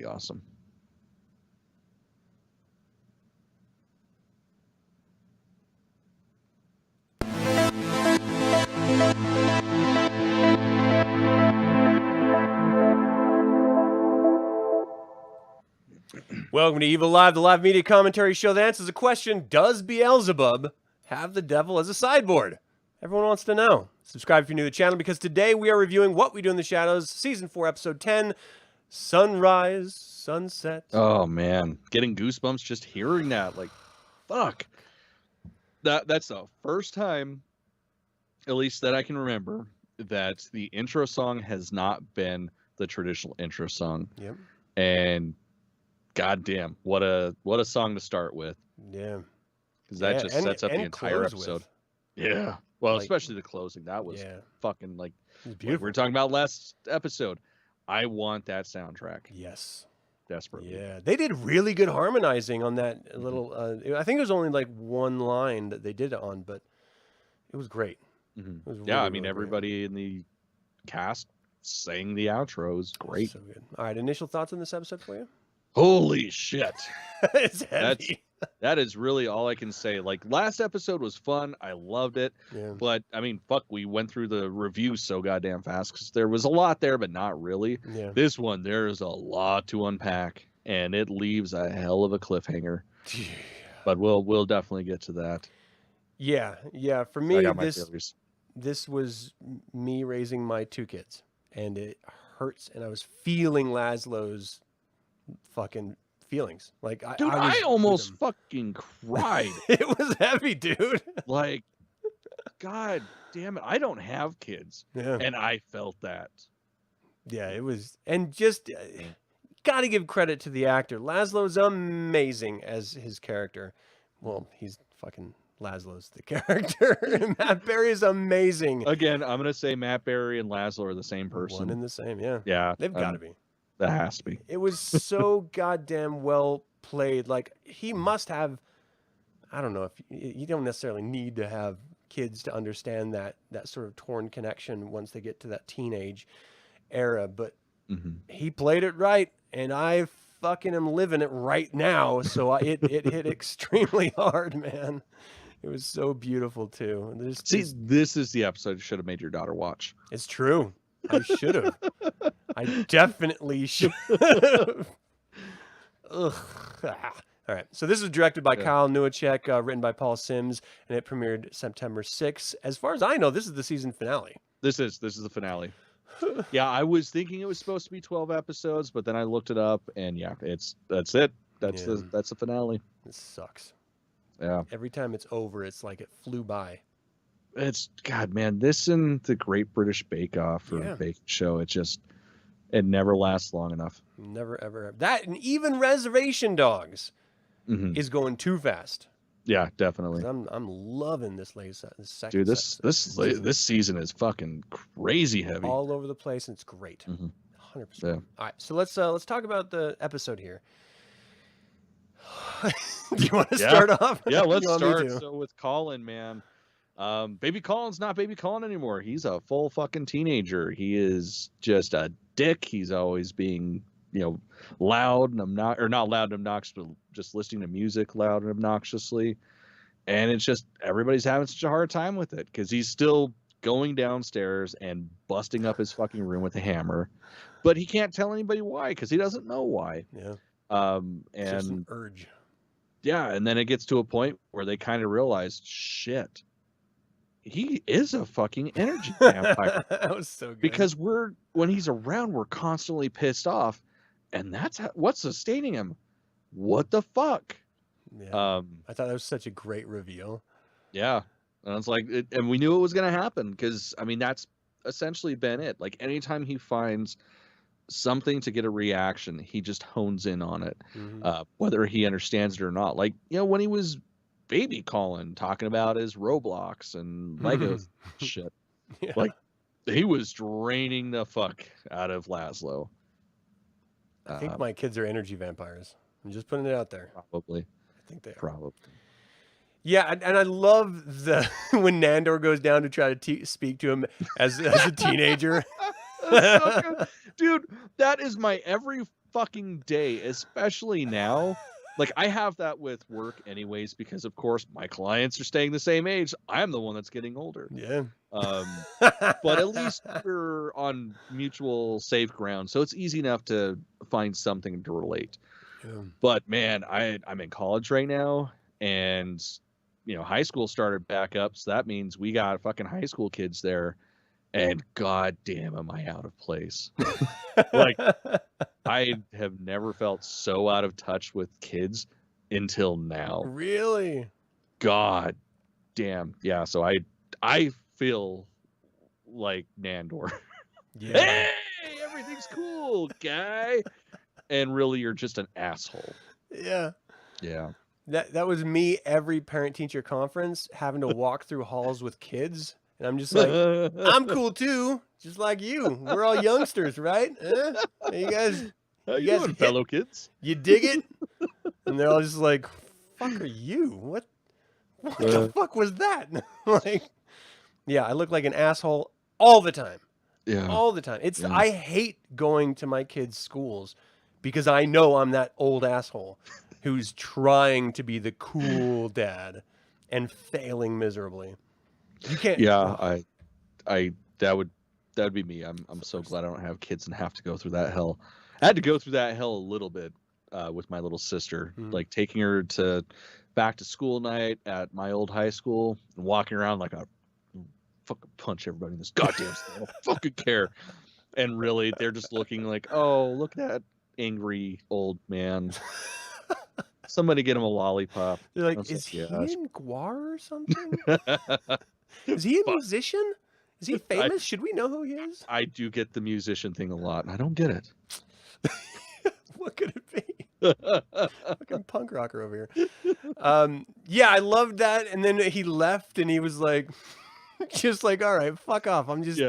pretty awesome. Welcome to Evilive, the live media commentary show that answers the question, does Beelzebub have the devil as a sideboard? Everyone wants to know. Subscribe if you're new to the channel, because today we are reviewing What We Do in the Shadows, Season 4, Episode 10, Sunrise, Sunset. Oh, man. Getting goosebumps just hearing that. Like, fuck. That's the first time, at least that I can remember, that the intro song has not been the traditional intro song. Yep. And goddamn, what a song to start with. Yeah. Because that just sets up the entire episode. Yeah. Well, like, especially the closing. That was fucking like beautiful. Like we were talking about last episode. I want that soundtrack. Yes. Desperately. Yeah. They did really good harmonizing on that little, I think it was only like one line that they did it on, but it was great. Mm-hmm. It was yeah. really, I mean, really everybody in the cast sang the outro. It was great. So good. All right. Initial thoughts on this episode for you? Holy shit. It's heavy. That is really all I can say. Like, last episode was fun. I loved it. Yeah. But, I mean, fuck, we went through the review so goddamn fast because there was a lot there, but not really. Yeah. This one, there's a lot to unpack, and it leaves a hell of a cliffhanger. But we'll definitely get to that. Yeah. Yeah. For me, theories. This was me raising my two kids, and it hurts, and I was feeling Laszlo's fucking feelings. Like, I almost fucking cried. It was heavy, dude. Like, god damn it, I don't have kids. Yeah. And I felt that. Yeah, it was, and just gotta give credit to the actor. Laszlo's amazing as his character. Well, he's fucking Laszlo's the character. Matt Berry is amazing. Again, I'm gonna say Matt Berry and Laszlo are the same person. One and the same, yeah. Yeah. They've got to be. That has to be. It was so goddamn well played. Like, he must have, I don't know, if you don't necessarily need to have kids to understand that sort of torn connection once they get to that teenage era, but he played it right, and I fucking am living it right now. So it hit extremely hard, man. It was so beautiful too. This is the episode you should have made your daughter watch. It's true. I should have. I definitely should have. Ugh. All right. So this was directed by Kyle Newacek, written by Paul Sims, and it premiered September 6th. As far as I know, this is the season finale. This is the finale. Yeah, I was thinking it was supposed to be 12 episodes, but then I looked it up, and that's it. That's the finale. It sucks. Yeah. Every time it's over, it's like it flew by. It's God, man. This and the Great British Bake Off or Bake Show. It never lasts long enough. Never ever. That, and even Reservation Dogs is going too fast. Yeah, definitely. I'm loving this second. Dude, this season is fucking crazy heavy. All over the place, and it's great. 100%. Yeah. All right, so let's talk about the episode here. Do you want to start off? Yeah, let's start. So with Colin, man. Baby Colin's not Baby Colin anymore. He's a full fucking teenager. He is just a dick. He's always being, loud and not loud and obnoxious, but just listening to music loud and obnoxiously. And it's just everybody's having such a hard time with it because he's still going downstairs and busting up his fucking room with a hammer, but he can't tell anybody why because he doesn't know why. Yeah. And just an urge. Yeah, and then it gets to a point where they kind of realize, shit. He is a fucking energy vampire. That was so good. Because when he's around, we're constantly pissed off, and that's what's sustaining him. What the fuck? Yeah. I thought that was such a great reveal. Yeah, and it's like, and we knew it was gonna happen because I mean that's essentially been it. Like anytime he finds something to get a reaction, he just hones in on it, whether he understands it or not. Like when he was Baby Colin talking about his Roblox and Lego shit. Yeah. Like he was draining the fuck out of Laszlo. I think my kids are energy vampires. I'm just putting it out there. Probably. I think they are. Probably. Yeah, and I love when Nandor goes down to try to speak to him as a teenager. So dude, that is my every fucking day, especially now. Like, I have that with work anyways, because of course my clients are staying the same age. I'm the one that's getting older. Yeah. But at least we're on mutual safe ground, so it's easy enough to find something to relate. Yeah. But man, I'm in college right now, and high school started back up, so that means we got fucking high school kids there, and god damn am I out of place. Like, I have never felt so out of touch with kids until now. Really? God damn. Yeah, so I feel like Nandor. Yeah. Hey, everything's cool, guy. And really, you're just an asshole. Yeah. Yeah. That was me every parent-teacher conference, having to walk through halls with kids. And I'm just like, I'm cool too, just like you. We're all youngsters, right? You guys, How you guys doing, fellow kids? You dig it? And they're all just like, fuck are you? What the fuck was that? Like, yeah, I look like an asshole all the time. Yeah. All the time. I hate going to my kids' schools because I know I'm that old asshole who's trying to be the cool dad and failing miserably. You can't. Yeah, that would be me. I'm so glad I don't have kids and have to go through that hell. I had to go through that hell a little bit with my little sister, like taking her to back to school night at my old high school and walking around like a fucking punch everybody in this goddamn thing. I don't fucking care. And really, they're just looking like, oh, look at that angry old man. Somebody get him a lollipop. They're like, is he in Guar or something? Is he a musician? Is he famous? Should we know who he is? I do get the musician thing a lot, and I don't get it. What could it be? Fucking punk rocker over here. Yeah, I loved that. And then he left, and he was like, just like, all right, fuck off. I'm just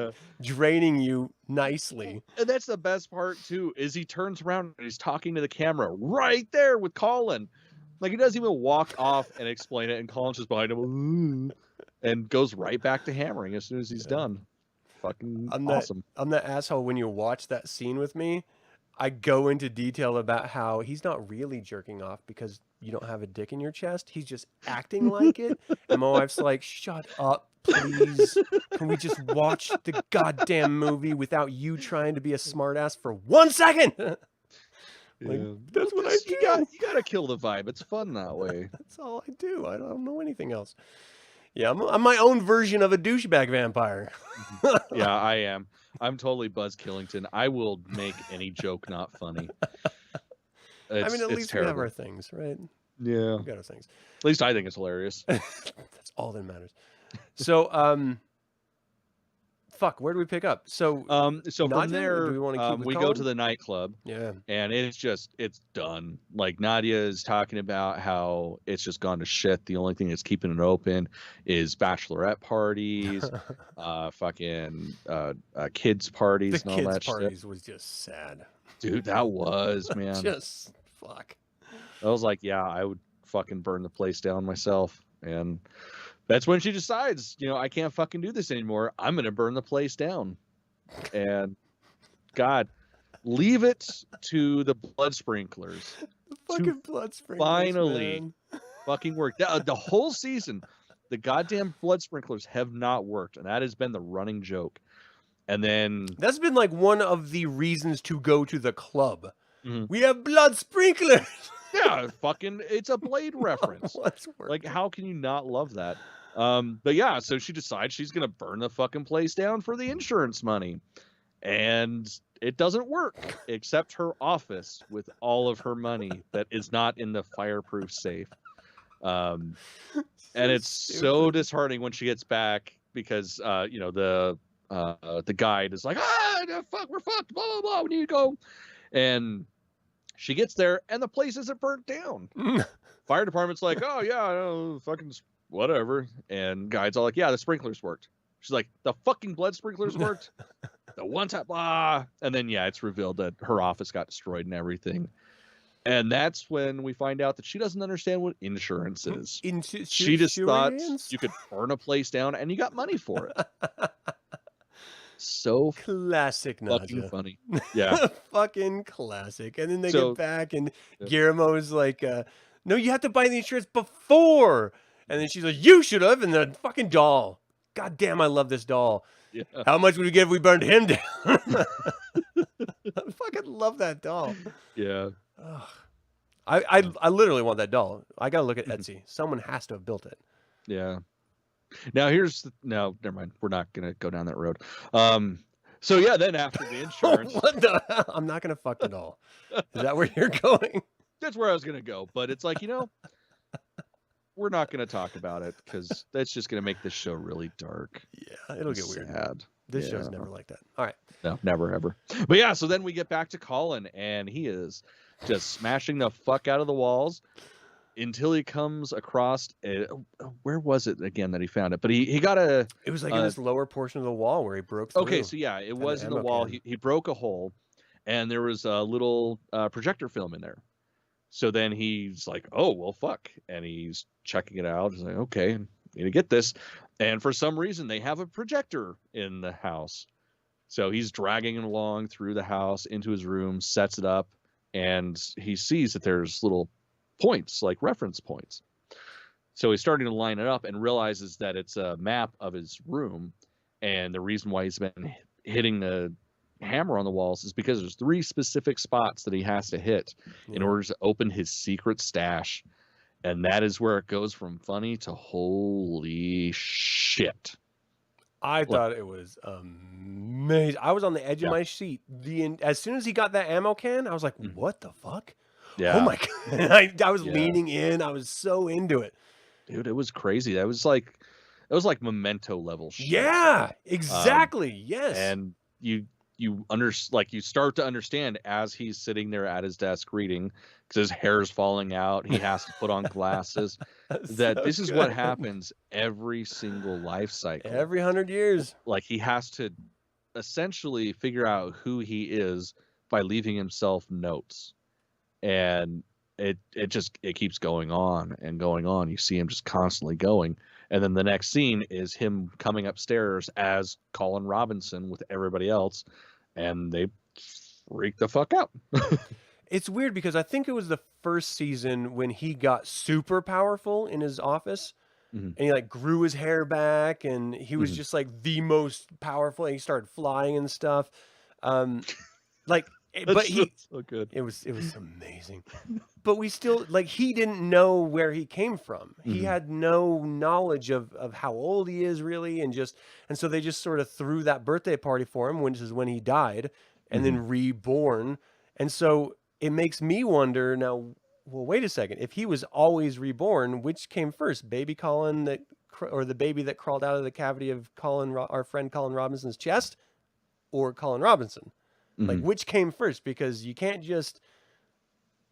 draining you nicely. And that's the best part, too, is he turns around and he's talking to the camera right there with Colin. Like, he doesn't even walk off and explain it, and Colin's just behind him and goes right back to hammering as soon as he's done. Fucking awesome. I'm that asshole when you watch that scene with me. I go into detail about how he's not really jerking off because you don't have a dick in your chest. He's just acting like it. And my wife's like, shut up, please. Can we just watch the goddamn movie without you trying to be a smartass for 1 second? That's what I do. You gotta kill the vibe. It's fun that way. That's all I do. I don't know anything else. Yeah, I'm my own version of a douchebag vampire. Yeah, I am. I'm totally Buzz Killington. I will make any joke not funny. I mean, at least we have our things, right? Yeah. We got our things. At least I think it's hilarious. That's all that matters. So, fuck, where do we pick up? So from there, do we want to keep we go to the nightclub. Yeah. And it's done. Like, Nadja is talking about how it's just gone to shit. The only thing that's keeping it open is bachelorette parties, fucking kids parties, and all that shit. The kids parties was just sad. Dude, that was, man. Just fuck. I was like, yeah, I would fucking burn the place down myself. And that's when she decides, I can't fucking do this anymore. I'm going to burn the place down. And God, leave it to the blood sprinklers. The fucking blood sprinklers. Finally fucking work. The whole season, the goddamn blood sprinklers have not worked. And that has been the running joke. And then that's been like one of the reasons to go to the club. We have blood sprinklers. Yeah, fucking, it's a Blade reference. Like, how can you not love that? But yeah, so she decides she's gonna burn the fucking place down for the insurance money, and it doesn't work, except her office with all of her money that is not in the fireproof safe. And it's so disheartening when she gets back because the guide is like, fuck, we're fucked, blah blah blah, we need to go. And she gets there and the place isn't burnt down. Fire department's like, oh yeah, fucking whatever. And guide's all like, yeah, the sprinklers worked. She's like, the fucking blood sprinklers worked? The one time, blah. And then, yeah, it's revealed that her office got destroyed and everything. And that's when we find out that she doesn't understand what insurance is. She just thought you could burn a place down and you got money for it. So Classic fucking Nadja. funny. Yeah. Fucking classic. And then they So get back and yeah. Guillermo's like, no, you have to buy the insurance before. And then she's like, you should have. And the fucking doll. God damn, I love this doll. Yeah. How much would we get if we burned him down? I fucking love that doll. Yeah. Ugh. I literally want that doll. I gotta look at Etsy. Someone has to have built it. Yeah. Now no, never mind. We're not gonna go down that road. So yeah, then after the insurance, What the hell? I'm not gonna fuck the doll. Is that where you're going? that's where I was gonna go. But it's like, we're not gonna talk about it because that's just gonna make this show really dark. Yeah, it'll get weird. Sad. This show's never like that. All right. No, never ever. But yeah, so then we get back to Colin, and he is just smashing the fuck out of the walls until he comes across where was it again that he found it? But he got a. It was like in this lower portion of the wall where he broke through. Okay, so yeah, it was in the wall. He broke a hole, and there was a little projector film in there. So then he's like, "Oh well, fuck," and he's checking it out. He's like, "Okay, need to get this." And for some reason, they have a projector in the house. So he's dragging it along through the house into his room, sets it up, and he sees that there's little points, like reference points. So he's starting to line it up and realizes that it's a map of his room. And the reason why he's been hitting the hammer on the walls is because there's 3 specific spots that he has to hit in order to open his secret stash. And that is where it goes from funny to holy shit. I thought it was amazing. I was on the edge of my seat. As soon as he got that ammo can, I was like, what the fuck? Yeah. Oh my God. I was leaning in. I was so into it. Dude, it was crazy. It was like Memento level shit. Yeah, exactly. Yes. And you start to understand as he's sitting there at his desk reading, because his hair's falling out, he has to put on glasses. This is what happens every single life cycle. Every 100 years. Like he has to essentially figure out who he is by leaving himself notes. And it keeps going on and going on. You see him just constantly going. And then the next scene is him coming upstairs as Colin Robinson with everybody else, and they freak the fuck out. It's weird because I think it was the first season when he got super powerful in his office, and he like grew his hair back, and he was just like the most powerful, and he started flying and stuff. But so good. It was amazing. But we still he didn't know where he came from. He had no knowledge of how old he is really, and so they just sort of threw that birthday party for him, which is when he died, and then reborn. And so it makes me wonder now, well, wait a second. If he was always reborn, which came first, baby Colin or the baby that crawled out of the cavity of our friend Colin Robinson's chest, or Colin Robinson? Like, which came first? Because you can't just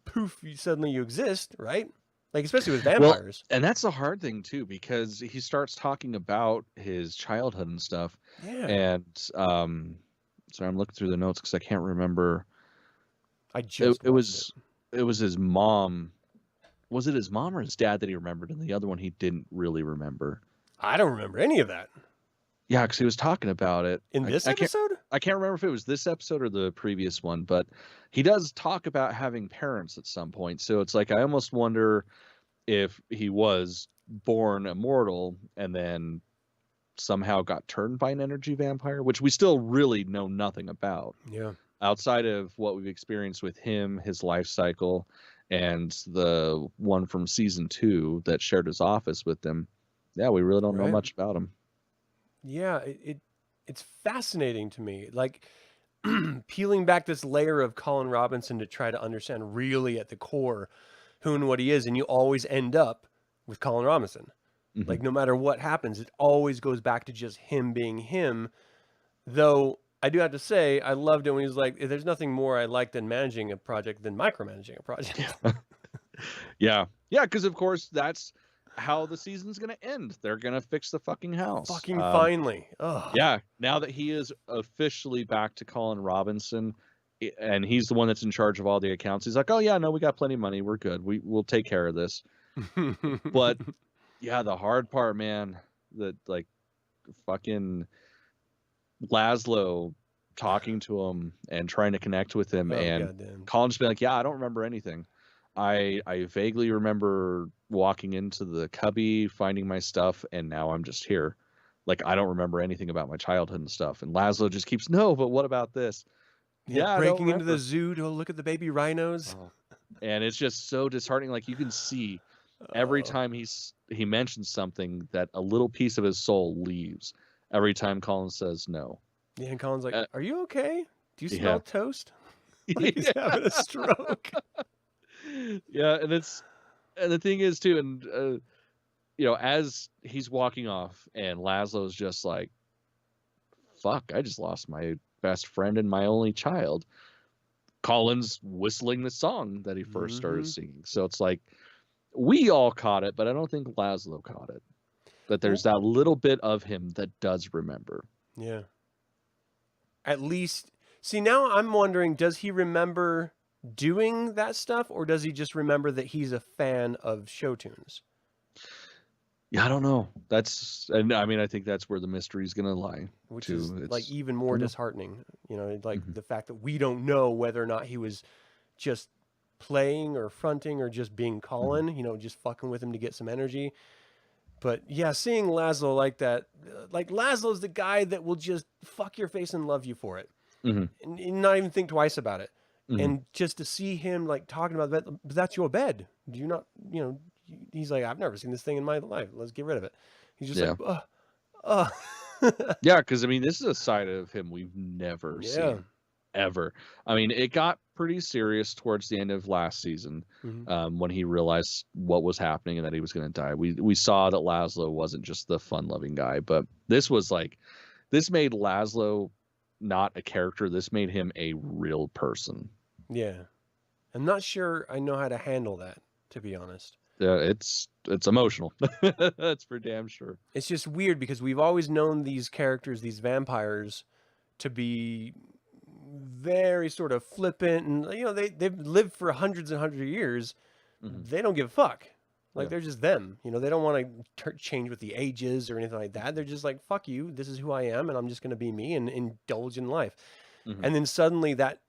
poof, suddenly you exist, right? Like, especially with vampires. Well, and that's the hard thing too, because he starts talking about his childhood and stuff. Yeah. And sorry, I'm looking through the notes because I can't remember. It was his mom. Was it his mom or his dad that he remembered, and the other one he didn't really remember? I don't remember any of that. Yeah, because he was talking about it in this episode. I can't remember if it was this episode or the previous one, but he does talk about having parents at some point. So it's like I almost wonder if he was born immortal and then somehow got turned by an energy vampire, which we still really know nothing about. Yeah. Outside of what we've experienced with him, his life cycle, and the one from season 2 that shared his office with him. Yeah, we really don't know much about him. Yeah, it's fascinating to me. Like peeling back this layer of Colin Robinson to try to understand really at the core who and what he is, and you always end up with Colin Robinson. Like no matter what happens, it always goes back to just him being him. Though I do have to say, I loved it when he was like, there's nothing more I like than managing a project than micromanaging a project. Yeah, because of course that's how the season's gonna end. They're gonna fix the fucking house. Finally. Ugh. Yeah, now that he is officially back to Colin Robinson, and he's the one that's in charge of all the accounts, he's like, oh yeah, no, we got plenty of money, we're good, we'll take care of this. But yeah, the hard part, man, that like fucking Laszlo talking to him and trying to connect with him, and goddamn. Colin's been like, yeah, I don't remember anything. I vaguely remember walking into the cubby, finding my stuff, and now I'm just here. Like, I don't remember anything about my childhood and stuff. And Laszlo just keeps, no, but what about this? Yeah, I don't breaking into the remember. zoo to look at the baby rhinos. Oh. And it's just so disheartening. Like, you can see every time he mentions something that a little piece of his soul leaves. Every time Colin says no. Yeah, and Colin's like, are you okay? Do you smell toast? Like he's having a stroke. Yeah, and the thing is too, and you know, as he's walking off, and Laszlo's just like, "Fuck, I just lost my best friend and my only child." Colin's whistling the song that he first started singing, so it's like we all caught it, but I don't think Laszlo caught it. But there's that little bit of him that does remember. Yeah. At least, see, now I'm wondering, does he remember doing that stuff, or does he just remember that he's a fan of show tunes? Yeah, I don't know. And I mean, I think that's where the mystery is going to lie. Which is like even more disheartening. You know, like the fact that we don't know whether or not he was just playing or fronting or just being Colin, you know, just fucking with him to get some energy. But yeah, seeing Laszlo like that, like Laszlo's the guy that will just fuck your face and love you for it. And not even think twice about it. And just to see him like talking about that, but that's your bed. Do you not, you know, he's like, I've never seen this thing in my life. Let's get rid of it. He's just like, yeah, because I mean, this is a side of him we've never seen ever. I mean, it got pretty serious towards the end of last season when he realized what was happening and that he was going to die. We saw that Laszlo wasn't just the fun-loving guy, but this made Laszlo not a character. This made him a real person. Yeah, I'm not sure I know how to handle that, to be honest. Yeah, it's emotional. That's for damn sure. It's just weird because we've always known these characters, these vampires, to be very sort of flippant, and you know they've lived for hundreds and hundreds of years. They don't give a fuck. Like they're just them. You know, they don't want to change with the ages or anything like that. They're just like, fuck you. This is who I am, and I'm just going to be me and indulge in life. And then suddenly that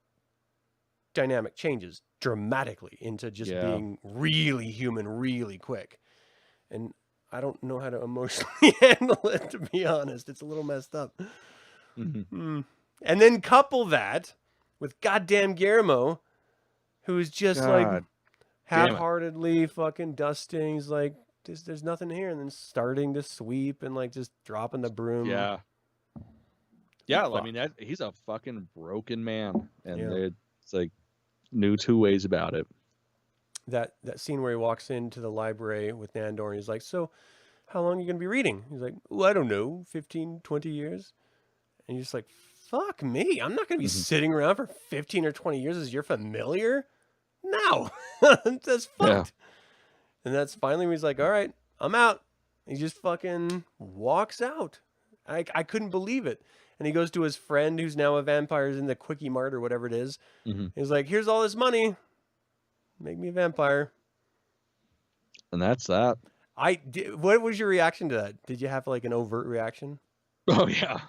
dynamic changes dramatically into just being really human really quick. And I don't know how to emotionally handle it, to be honest. It's a little messed up. And then couple that with goddamn Guillermo, who's just like half-heartedly fucking dusting. He's like, there's nothing here. And then starting to sweep and like just dropping the broom. Yeah, I mean, he's a fucking broken man. And it's like new two ways about it. That scene where he walks into the library with Nandor and he's like, so how long are you going to be reading? He's like, oh, I don't know, 15, 20 years. And you're just like, fuck me. I'm not going to be sitting around for 15 or 20 years as your familiar. No, that's fucked. And that's finally when he's like, all right, I'm out. He just fucking walks out. I couldn't believe it. And he goes to his friend who's now a vampire in the Quickie Mart or whatever it is. He's like, here's all this money. Make me a vampire. And that's that. What was your reaction to that? Did you have like an overt reaction? Oh, yeah.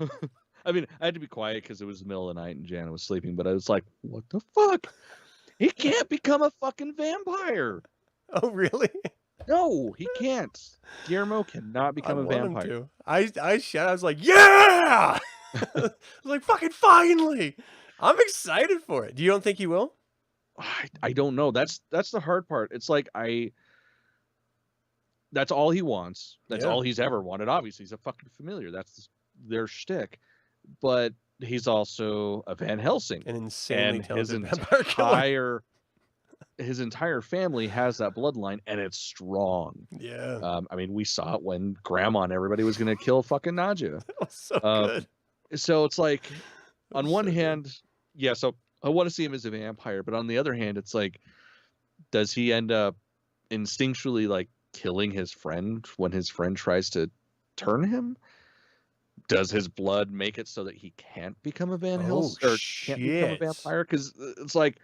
I mean, I had to be quiet because it was the middle of the night and Jana was sleeping, but I was like, what the fuck? He can't become a fucking vampire. Oh, really? No, he can't. Guillermo cannot become a vampire. I was like, yeah! I was like, fucking finally! I'm excited for it. Do you don't think he will? I don't know. That's the hard part. It's like that's all he wants. That's all he's ever wanted. Obviously, he's a fucking familiar. That's their shtick. But he's also a Van Helsing. An insanely talented vampire killer. His entire family has that bloodline, and it's strong. Yeah. I mean, we saw it when Grandma and everybody was going to kill fucking Nadja. That was so good. So it's like, on one hand, so I want to see him as a vampire, but on the other hand, it's like, does he end up instinctually like killing his friend when his friend tries to turn him? Does his blood make it so that he can't become a Van Helsing or can't become a vampire? Because it's like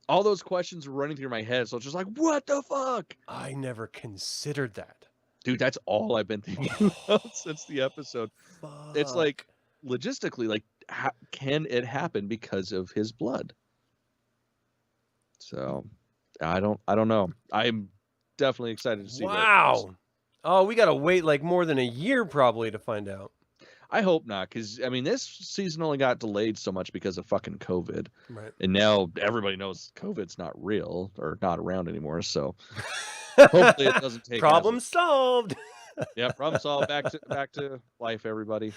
all those questions are running through my head. So it's just like, what the fuck? I never considered that. Dude, that's all I've been thinking about since the episode. Fuck. It's like, logistically, like, can it happen because of his blood? So I don't know. I'm definitely excited to see Wow. Oh, we got to wait like more than a year probably to find out. I hope not, because I mean, this season only got delayed so much because of fucking COVID, Right. and now everybody knows COVID's not real or not around anymore. So hopefully it doesn't take problem solved. Yeah, problem solved. Back to life, everybody.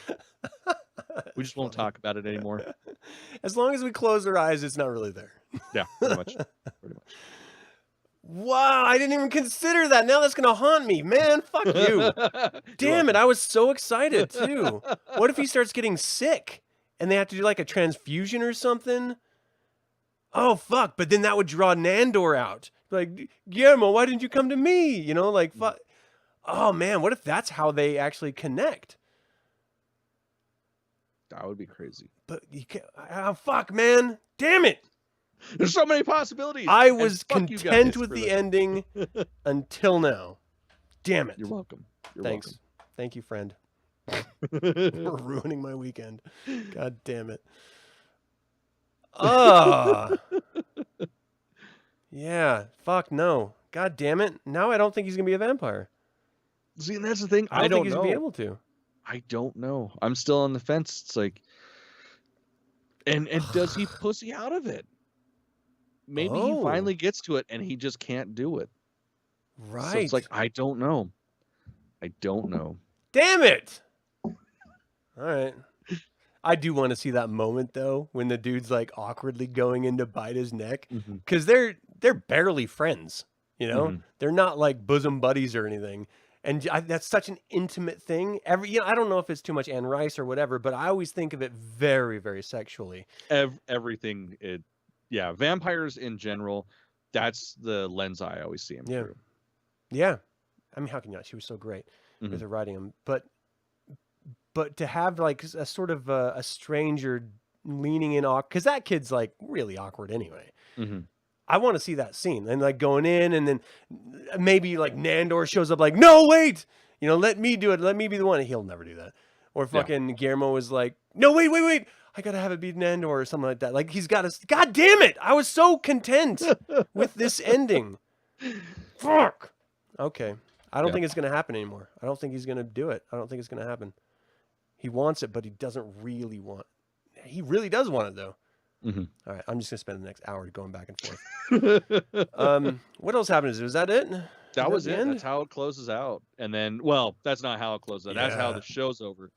We just won't talk about it anymore. As long as we close our eyes, it's not really there. Yeah, pretty much. Wow, I didn't even consider that. Now that's gonna haunt me, man. Fuck you. Damn it, I was so excited too. What if he starts getting sick and they have to do like a transfusion or something? Oh fuck! But then that would draw Nandor out. Like, Guillermo, why didn't you come to me? You know, like fuck. Oh man, what if that's how they actually connect? That would be crazy. But you can't. Oh fuck, man! Damn it! There's so many possibilities. I was content with the ending until now. Damn it. You're welcome. Thanks. Welcome. Thank you, friend. For ruining my weekend. God damn it. Yeah. Fuck no. God damn it. Now I don't think he's going to be a vampire. See, and that's the thing. I don't think he's going to be able to. I don't know. I'm still on the fence. It's like, and does he pussy out of it? Maybe he finally gets to it and he just can't do it. Right. So it's like, I don't know. Damn it. All right. I do want to see that moment though, when the dude's like awkwardly going in to bite his neck, because they're barely friends, you know? They're not like bosom buddies or anything. And that's such an intimate thing. I don't know if it's too much Anne Rice or whatever, but I always think of it very, very sexually. Everything. Yeah, vampires in general, that's the lens I always see him through. Yeah. I mean, how can you not? She was so great with her writing him. But to have like a sort of a stranger leaning in, because that kid's like really awkward anyway. I want to see that scene and like going in, and then maybe like Nandor shows up like, no, wait, let me do it. Let me be the one. He'll never do that. Or fucking Guillermo is like, no, wait. I got to have it be Nandor or something like that. Like he's got to, God damn it. I was so content with this ending. Fuck. Okay. I don't think it's going to happen anymore. I don't think he's going to do it. I don't think it's going to happen. He wants it, but he doesn't really want it. He really does want it though. All right. I'm just going to spend the next hour going back and forth. What else happens? Was that it? That was it. That's how it closes out. And then, well, that's not how it closes out. That's how the show's over.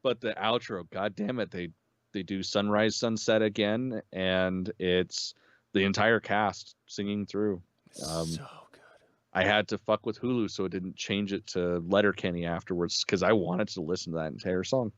But the outro, God damn it, they do Sunrise, Sunset again, and it's the entire cast singing through. So good. I had to fuck with Hulu so it didn't change it to Letterkenny afterwards because I wanted to listen to that entire song.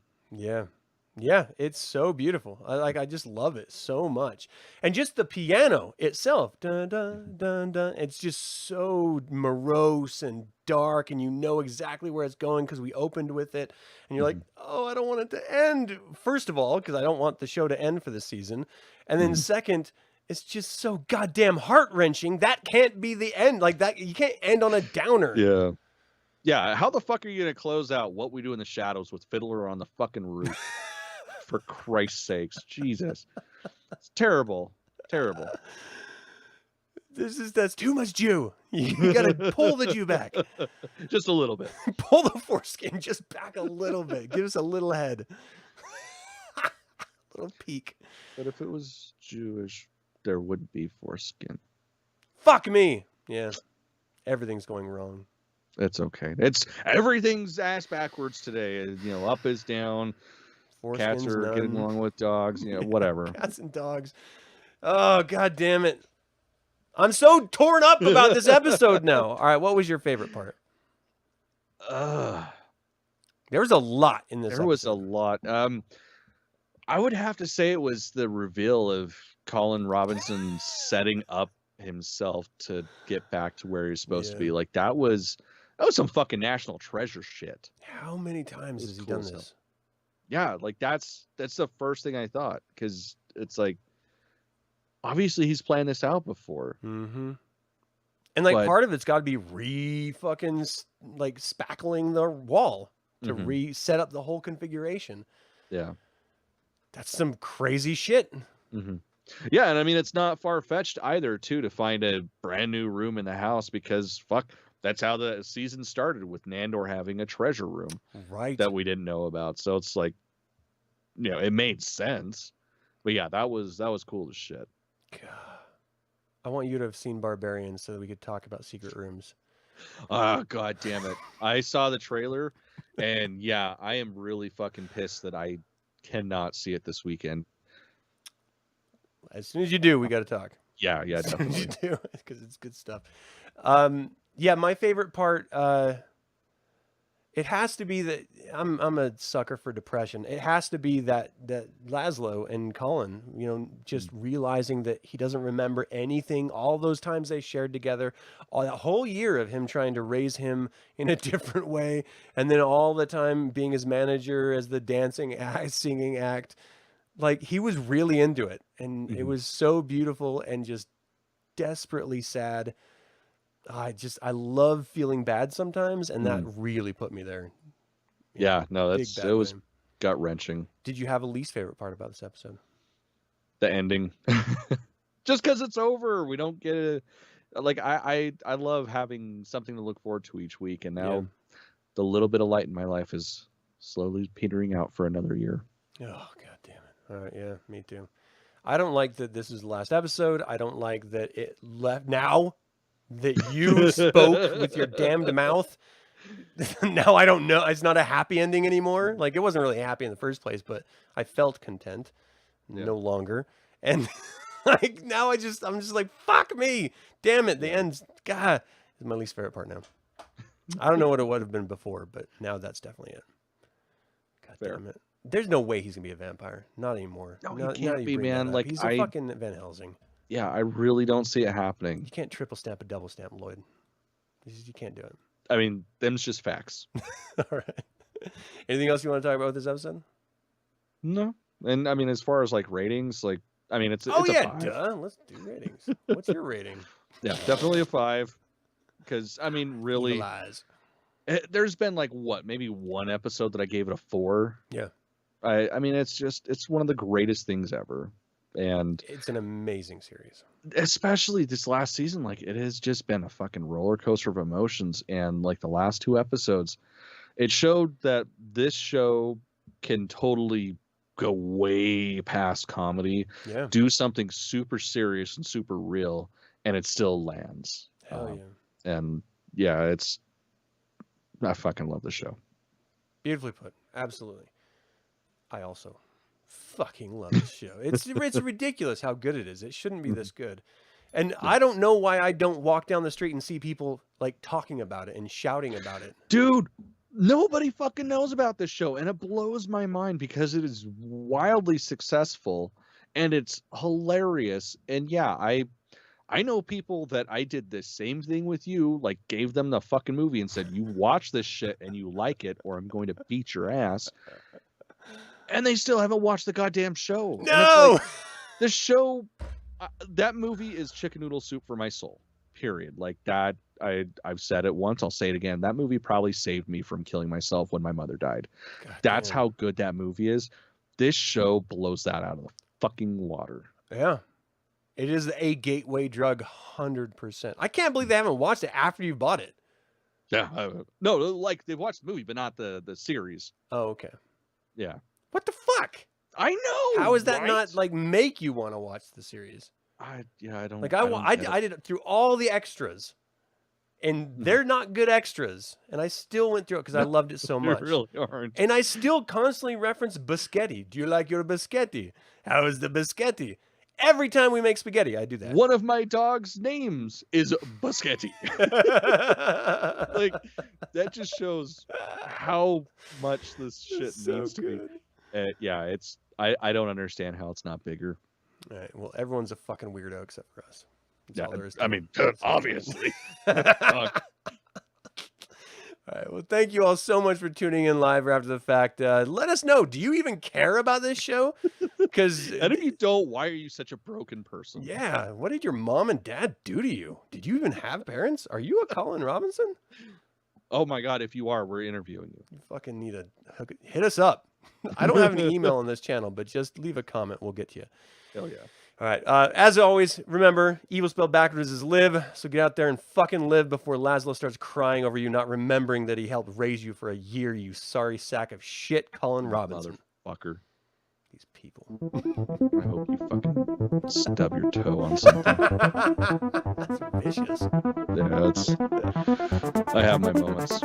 Yeah, it's so beautiful. I just love it so much. And just the piano itself, dun, dun, dun, dun, it's just so morose and dark, and you know exactly where it's going because we opened with it. And you're like, oh, I don't want it to end. First of all, because I don't want the show to end for the season. And then second, it's just so goddamn heart-wrenching. That can't be the end. Like that, you can't end on a downer. Yeah, how the fuck are you going to close out What We Do in the Shadows with Fiddler on the fucking roof? For Christ's sakes. Jesus. It's terrible. That's too much Jew. You gotta pull the Jew back. Just a little bit. Pull the foreskin just back a little bit. Give us a little head. Little peek. But if it was Jewish, there wouldn't be foreskin. Fuck me. Yeah. Everything's going wrong. It's okay. Everything's ass backwards today. Up is down. Cats are getting along with dogs, whatever. Cats and dogs. Oh, God damn it. I'm so torn up about this episode now. All right, what was your favorite part? There was a lot in this episode. There was a lot. I would have to say it was the reveal of Colin Robinson setting up himself to get back to where he's supposed to be. Like that was some fucking national treasure shit. How many times has he done this? Yeah, like that's the first thing I thought, because it's like obviously he's planned this out before. And like part of it's got to be fucking like spackling the wall to set up the whole configuration. Yeah. That's some crazy shit. Mm-hmm. Yeah, and I mean, it's not far-fetched either, too, to find a brand new room in the house because, fuck, that's how the season started, with Nandor having a treasure room that we didn't know about. So it's like, you know, it made sense. But yeah, that was cool as shit. God. I want you to have seen Barbarian so that we could talk about secret rooms. Oh, God damn it. I saw the trailer, and yeah, I am really fucking pissed that I cannot see it this weekend. As soon as you do, we got to talk. Yeah, As soon as definitely. you do, because it's good stuff. Yeah, my favorite part, it has to be that I'm a sucker for depression. It has to be that Laszlo and Colin, you know, just realizing that he doesn't remember anything. All those times they shared together, all that whole year of him trying to raise him in a different way, and then all the time being his manager as the dancing act, singing act. Like, he was really into it, and it was so beautiful and just desperately sad. I love feeling bad sometimes, and that really put me there. Yeah, no, it was gut-wrenching. Did you have a least favorite part about this episode? The ending. Just because it's over, we don't get it. Like, I love having something to look forward to each week, and now the little bit of light in my life is slowly petering out for another year. Oh, God damn it. All right, yeah, me too. I don't like that this is the last episode. I don't like that it left now that you spoke with your damned mouth. Now I don't know. It's not a happy ending anymore. Like, it wasn't really happy in the first place, but I felt content. No longer. And like, now I'm just like, fuck me. Damn it. The end's, God, is my least favorite part now. I don't know what it would have been before, but now that's definitely it. God damn it. There's no way he's gonna be a vampire. Not anymore. No, he can't be, man. Like, he's a fucking Van Helsing. Yeah, I really don't see it happening. You can't triple stamp a double stamp, Lloyd. You can't do it. I mean, them's just facts. All right. Anything else you want to talk about with this episode? No. And I mean, as far as like ratings, like, I mean, it's a 5. Duh. Let's do ratings. What's your rating? Yeah, definitely a 5. Because I mean, really, there's been like maybe one episode that I gave it a 4. Yeah. I mean, it's one of the greatest things ever. And it's an amazing series, especially this last season. Like, it has just been a fucking roller coaster of emotions. And like the last 2 episodes, it showed that this show can totally go way past comedy, do something super serious and super real, and it still lands. Hell yeah. And yeah, I fucking love this show. Beautifully put. Absolutely. I also fucking love this show. It's ridiculous how good it is. It shouldn't be this good. And I don't know why I don't walk down the street and see people like talking about it and shouting about it. Dude, nobody fucking knows about this show, and it blows my mind because it is wildly successful and it's hilarious. And yeah, I know people that I did the same thing with you, like gave them the fucking movie and said, you watch this shit and you like it or I'm going to beat your ass. And they still haven't watched the goddamn show. No! Like, the show, that movie is chicken noodle soup for my soul, period. Like, that, I've said it once, I'll say it again. That movie probably saved me from killing myself when my mother died. That's how good that movie is. This show blows that out of the fucking water. Yeah. It is a gateway drug, 100%. I can't believe they haven't watched it after you bought it. Yeah. No, like, they've watched the movie, but not the series. Oh, okay. Yeah. What the fuck? I know. How is that not like make you want to watch the series? I don't. Like, I did it through all the extras, and they're not good extras, and I still went through it because I loved it so much. They really aren't. And I still constantly reference biscotti. Do you like your biscotti? How is the biscotti? Every time we make spaghetti, I do that. One of my dog's names is Biscotti. Like, that just shows how much this shit needs to be. Yeah, I don't understand how it's not bigger. All right, well, everyone's a fucking weirdo except for us. Yeah, I mean, obviously. All right, well, thank you all so much for tuning in live or after the fact. Let us know, do you even care about this show? Because and if you don't, why are you such a broken person? Yeah, what did your mom and dad do to you? Did you even have parents? Are you a Colin Robinson? Oh my God, if you are, we're interviewing you. You fucking need a hit us up. I don't have any email on this channel, but just leave a comment. We'll get to you. Hell yeah. All right. As always, remember, evil spelled backwards is live. So get out there and fucking live before Laszlo starts crying over you, not remembering that he helped raise you for a year, you sorry sack of shit, Colin Robinson. Motherfucker. These people. I hope you fucking stub your toe on something. That's vicious. Yeah, I have my moments.